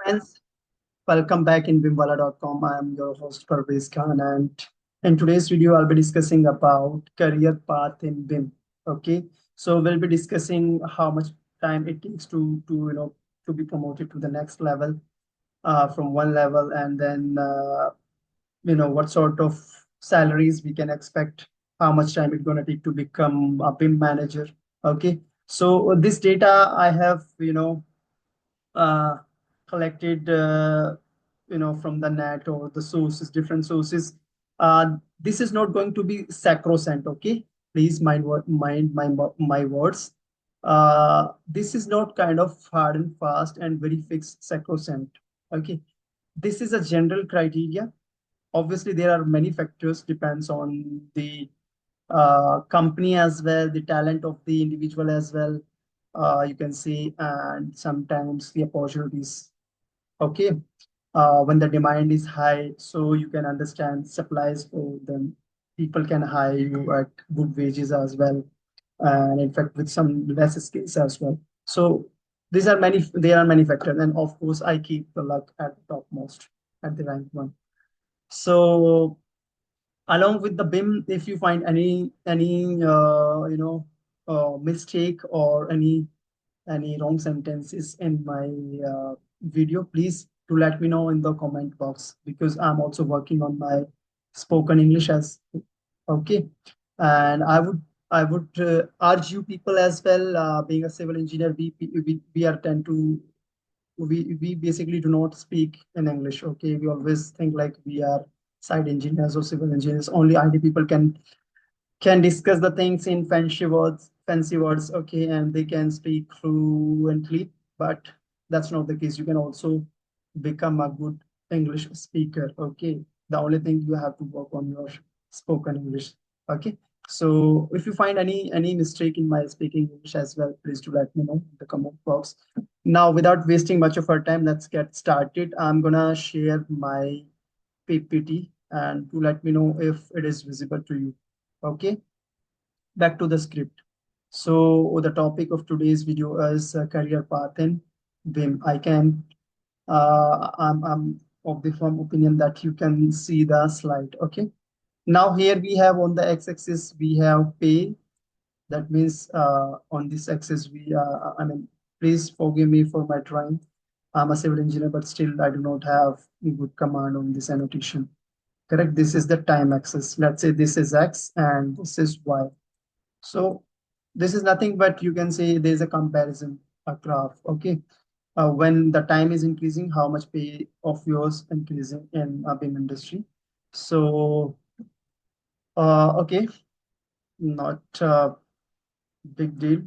Friends, welcome back in BIMwala.com. I am your host Parvez Khan, and in today's video, I'll be discussing about career path in BIM. Okay, so we'll be discussing how much time it takes to be promoted to the next level from one level, and then what sort of salaries we can expect, how much time it's going to take to become a BIM manager. Okay, so this data I have uh, collected from the net or the sources, different sources. This is not going to be sacrosanct. Okay, please mind my words. This is not kind of hard and fast and very fixed sacrosanct. Okay, this is a general criteria. Obviously there are many factors, depends on the company as well, the talent of the individual as well, you can see, and sometimes the opportunities. Okay, when the demand is high, so you can understand supplies for them. People can hire you at good wages as well, and in fact with some less skills as well. So there are many factors, and of course I keep the luck at the topmost, at the rank one. So along with the BIM, if you find any mistake or any wrong sentences in my video, please do let me know in the comment box, because I'm also working on my spoken English as okay. And I would urge you people as well, being a civil engineer, we are tend to we basically do not speak in English. Okay, we always think like we are site engineers or civil engineers. Only IT people can discuss the things in fancy words. Okay, and they can speak fluently, but that's not the case. You can also become a good English speaker. Okay, the only thing you have to work on your spoken English. Okay, so if you find any mistake in my speaking English as well, please do let me know in the comment box. Now, without wasting much of our time, let's get started. I'm gonna share my PPT and to let me know if it is visible to you. Okay, back to the script. So the topic of today's video is career path in BIM. I'm of the firm opinion that you can see the slide. Okay. Now here we have on the x-axis, we have pay. That means on this axis, I mean, please forgive me for my drawing. I'm a civil engineer, but still I do not have a good command on this annotation. Correct. This is the time axis. Let's say this is X and this is Y. So this is nothing but you can say there's a comparison, a graph. Okay. When the time is increasing, how much pay of yours increasing in a BIM industry. So, okay, not a big deal.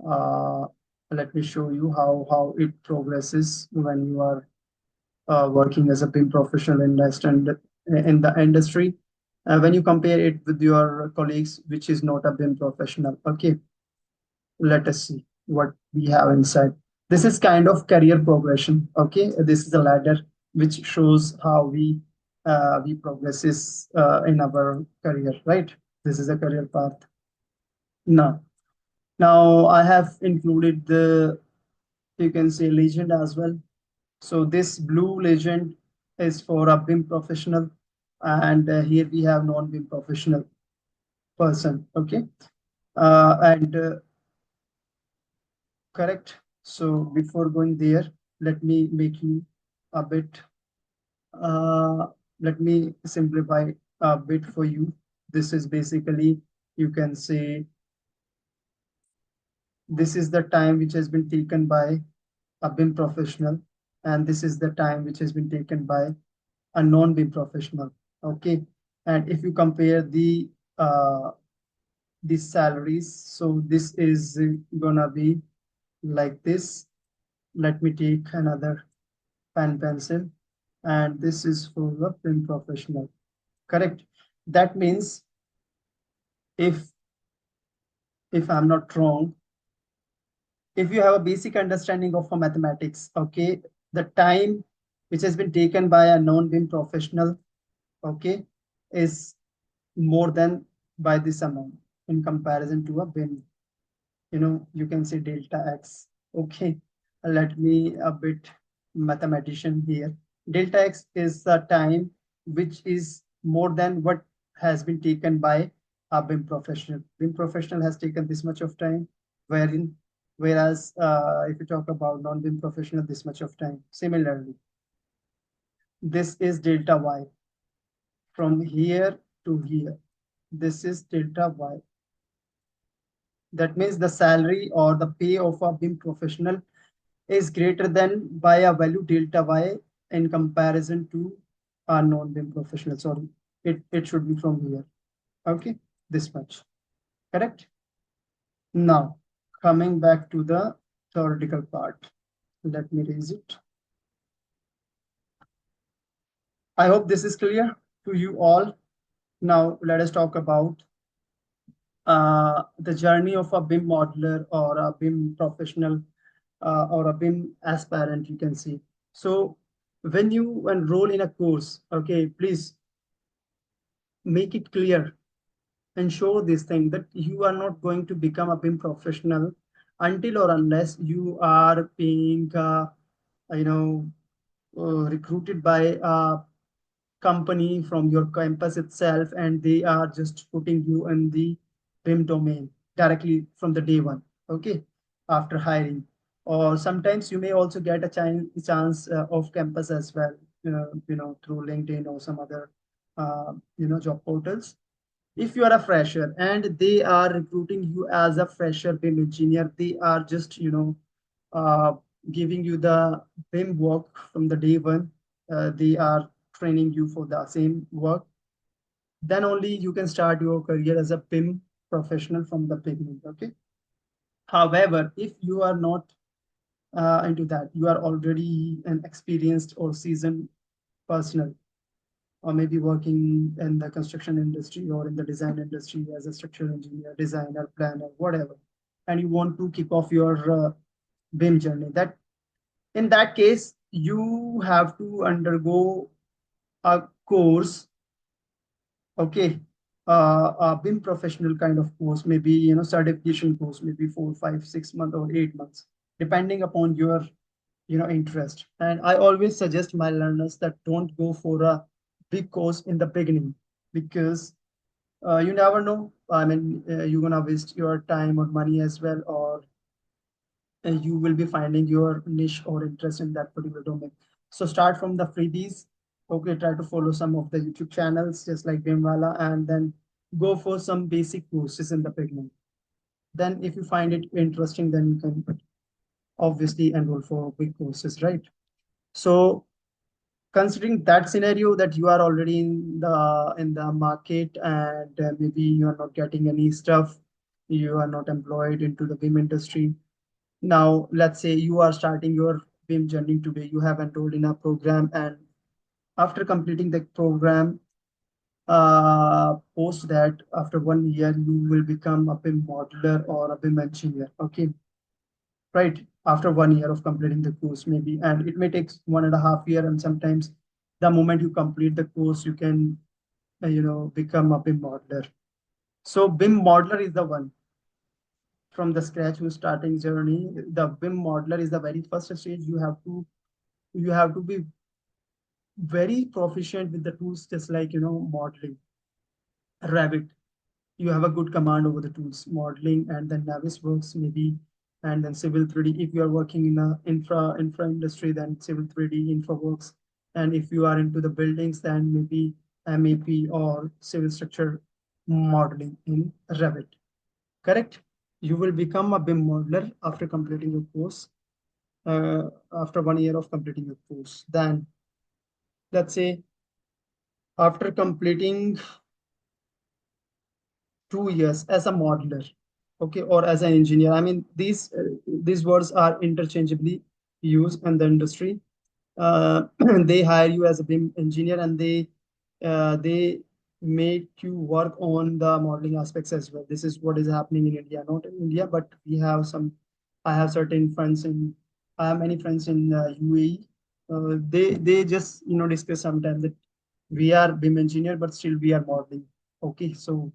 Uh, Let me show you how it progresses when you are working as a BIM professional in the industry. When you compare it with your colleagues, which is not a BIM professional. Okay, let us see what we have inside. This is kind of career progression. Okay, this is a ladder which shows how we progresses in our career. Right, this is a career path. Now I have included the, you can say, legend as well. So this blue legend is for a BIM professional, and here we have non-BIM professional person. Okay, and correct. So before going there, let me make you a bit. Uh, Let me simplify a bit for you. This is basically, you can say, this is the time which has been taken by a BIM professional, and this is the time which has been taken by a non-BIM professional. Okay, and if you compare the salaries, so this is gonna be like this. Let me take another pen pencil, and this is for the BIM professional. Correct. That means if if I'm not wrong, if you have a basic understanding of a mathematics, okay, the time which has been taken by a non-BIM professional, okay, is more than by this amount in comparison to a BIM. You can say delta X. Okay, let me a bit mathematician here. Delta X is the time which is more than what has been taken by a BIM professional. BIM professional has taken this much of time, whereas if you talk about non-BIM professional, this much of time. Similarly, this is delta Y from here to here. This is delta Y. That means the salary or the pay of a BIM professional is greater than by a value delta Y in comparison to a non-BIM professional. Sorry, it should be from here. Okay, this much. Correct? Now, coming back to the theoretical part. Let me raise it. I hope this is clear to you all. Now, let us talk about the journey of a BIM modeler or a BIM professional or a BIM aspirant, you can see. So when you enroll in a course, okay, please make it clear, ensure this thing that you are not going to become a BIM professional until or unless you are being, you know, recruited by a company from your campus itself, and they are just putting you in the BIM domain directly from the day one. Okay, after hiring, or sometimes you may also get a chance of campus as well. Through LinkedIn or some other, job portals. If you are a fresher and they are recruiting you as a fresher BIM engineer, they are just uh, giving you the BIM work from the day one. They are training you for the same work. Then only you can start your career as a BIM professional from the beginning. Okay. However, if you are not into that, you are already an experienced or seasoned personnel, or maybe working in the construction industry or in the design industry as a structural engineer, designer, planner, whatever, and you want to kick off your BIM journey, that in that case, you have to undergo a course, okay, a BIM professional kind of course, maybe certification course, maybe 4, 5, 6 months or 8 months, depending upon your interest. And I always suggest my learners that don't go for a big course in the beginning, because you never know. I mean, you're gonna waste your time or money as well, or you will be finding your niche or interest in that particular domain. So start from the freebies. Okay, try to follow some of the YouTube channels, just like BIMwala, and then go for some basic courses in the beginning. Then, if you find it interesting, then you can obviously enroll for big courses, right? So considering that scenario, that you are already in the market, and maybe you are not getting any stuff, you are not employed into the BIM industry. Now let's say you are starting your BIM journey today. You have enrolled in a program, and after completing the program, post that, after 1 year, you will become a BIM modeler or a BIM engineer. Okay, right, after 1 year of completing the course maybe, and it may take 1.5 year, and sometimes the moment you complete the course, you can become a BIM modeler. So BIM modeler is the one from the scratch who's starting journey. The BIM modeler is the very first stage. You have to be very proficient with the tools, just like modeling, Revit. You have a good command over the tools, modeling, and then Navisworks maybe, and then Civil 3D. If you are working in a infra industry, then Civil 3D, InfraWorks. And if you are into the buildings, then maybe MAP or civil structure modeling in Revit. Correct? You will become a BIM modeler after completing your course. After 1 year of completing your course, then let's say after completing 2 years as a modeler, okay, or as an engineer. I mean, these words are interchangeably used in the industry. They hire you as a BIM engineer, and they make you work on the modeling aspects as well. This is what is happening in India, not in India, but we have some. I have certain friends in. I have many friends in UAE. They just discuss sometimes that we are BIM engineer, but still we are modeling. Okay, so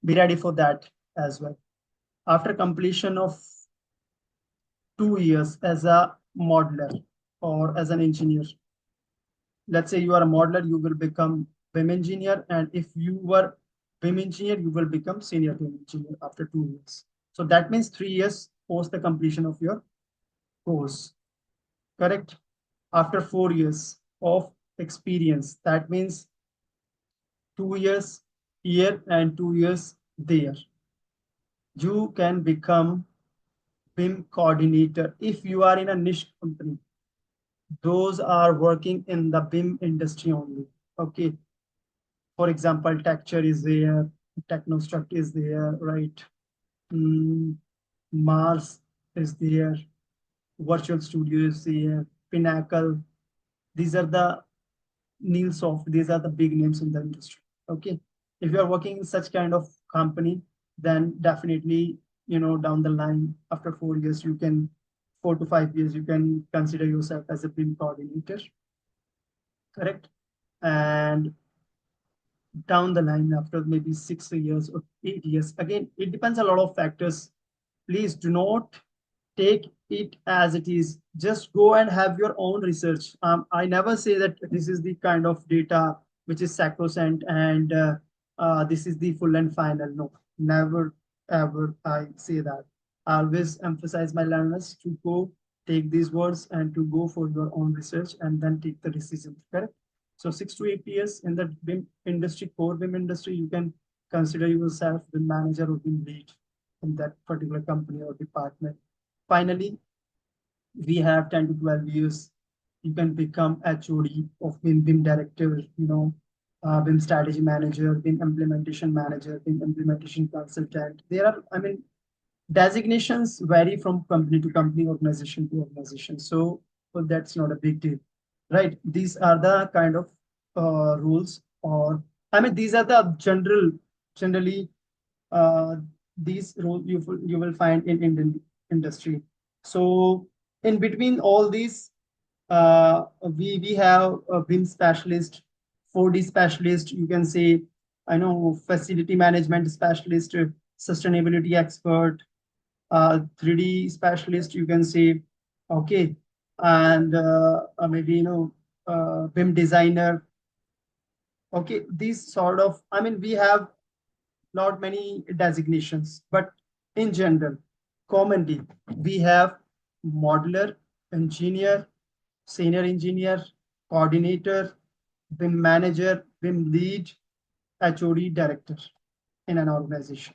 be ready for that as well. After completion of 2 years as a modeler, or as an engineer. Let's say you are a modeler, you will become BIM engineer, and if you were BIM engineer, you will become senior BIM engineer after 2 years. So that means 3 years post the completion of your course, correct? After 4 years of experience, that means 2 years here and 2 years there. You can become BIM coordinator if you are in a niche company. Those are working in the BIM industry only. Okay. For example, Texture is there, Technostruct is there, right? Mm, Mars is there, Virtual Studio is there, Pinnacle. These are the Soft. These are the big names in the industry. Okay. If you are working in such kind of company, then definitely, down the line, after 4 years, 4 to 5 years, you can consider yourself as a BIM coordinator, correct? And down the line, after maybe 6 years or 8 years, again, it depends a lot of factors. Please do not take it as it is. Just go and have your own research. I never say that this is the kind of data which is sacrosanct and this is the full and final. No, never ever I say that. I always emphasize my learners to go take these words and to go for your own research and then take the decision. Correct? So 6 to 8 years in the BIM industry, core BIM industry, you can consider yourself the manager or BIM lead in that particular company or department. Finally, we have 10 to 12 years. You can become HOD of BIM director, BIM strategy manager, BIM implementation manager, BIM implementation consultant. There are, designations vary from company to company, organization to organization. So, well, that's not a big deal, right? These are the kind of rules, or these are the generally uh, these rules you will find in Indian industry. So in between all these, we have a BIM specialist, 4D specialist. You can say, I know, facility management specialist, sustainability expert, 3D specialist. You can say, okay, and maybe BIM designer. Okay, these sort of. We have not many designations, but in general, commonly, we have modeler, engineer, senior engineer, coordinator, BIM manager, BIM lead, HOD, director in an organization.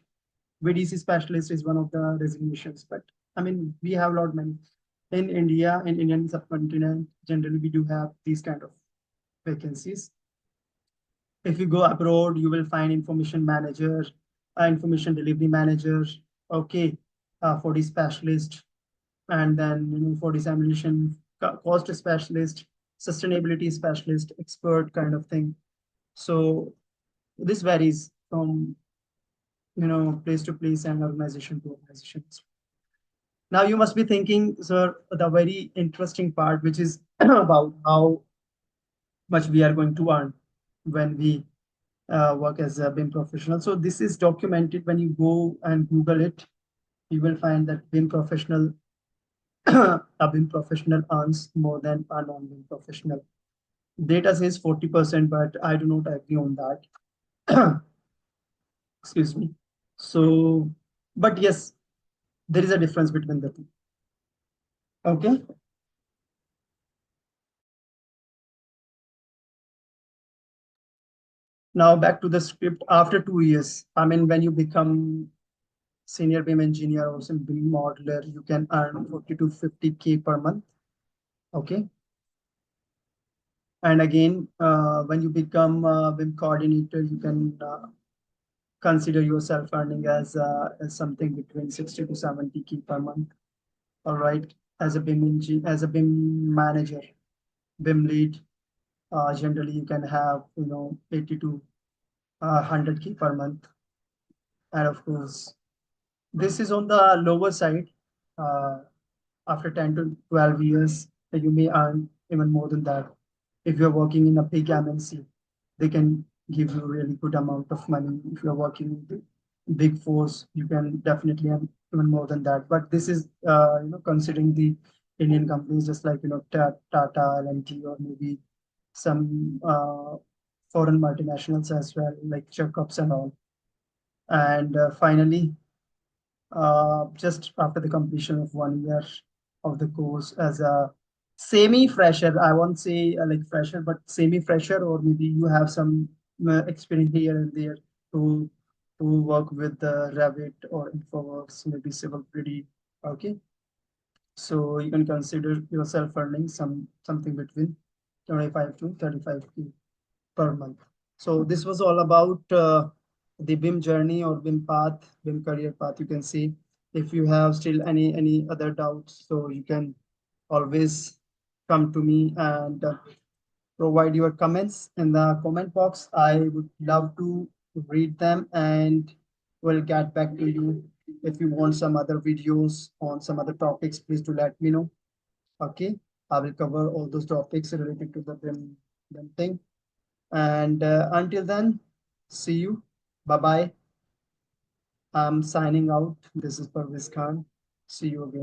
VDC specialist is one of the designations, but we have a lot many. In India, in Indian subcontinent, generally we do have these kind of vacancies. If you go abroad, you will find information manager, information delivery manager, okay, for the specialist, and then for the simulation cost specialist, sustainability specialist, expert kind of thing. So this varies from place to place and organization to organization. Now you must be thinking, sir, the very interesting part, which is about how much we are going to earn when we work as a BIM professional. So this is documented. When you go and Google it, you will find that BIM professional, a BIM professional earns more than a non-BIM professional. Data says 40%, but I do not agree on that. Excuse me. So, but yes, there is a difference between the two. Okay. Now back to the script. After 2 years, when you become senior BIM engineer or some BIM modeler, you can earn 40 to 50K per month. Okay. And again, when you become a BIM coordinator, you can consider yourself earning as something between 60 to 70K per month. All right. As a as a BIM manager, BIM lead, generally you can have 80 to 100K per month. And of course, this is on the lower side. Uh, After 10 to 12 years, you may earn even more than that. If you're working in a big MNC, they can give you a really good amount of money. If you're working in the big force, you can definitely earn even more than that. But this is, considering the Indian companies, just like Tata, L&T, or maybe some foreign multinationals as well, like Jacobs and all. And finally, just after the completion of 1 year of the course as a semi-fresher, I won't say like fresher, but semi-fresher, or maybe you have some experience here and there to work with the Revit or InfoWorks, maybe Civil 3D. Okay, so you can consider yourself earning something between 25 to 35K per month. So this was all about the BIM journey or BIM path, BIM career path. You can see if you have still any other doubts, so you can always come to me and provide your comments in the comment box. I would love to read them and will get back to you. If you want some other videos on some other topics, please do let me know. Okay, I will cover all those topics related to the BIM thing. And until then, see you. Bye bye. I'm signing out. This is Parviz Khan. See you again.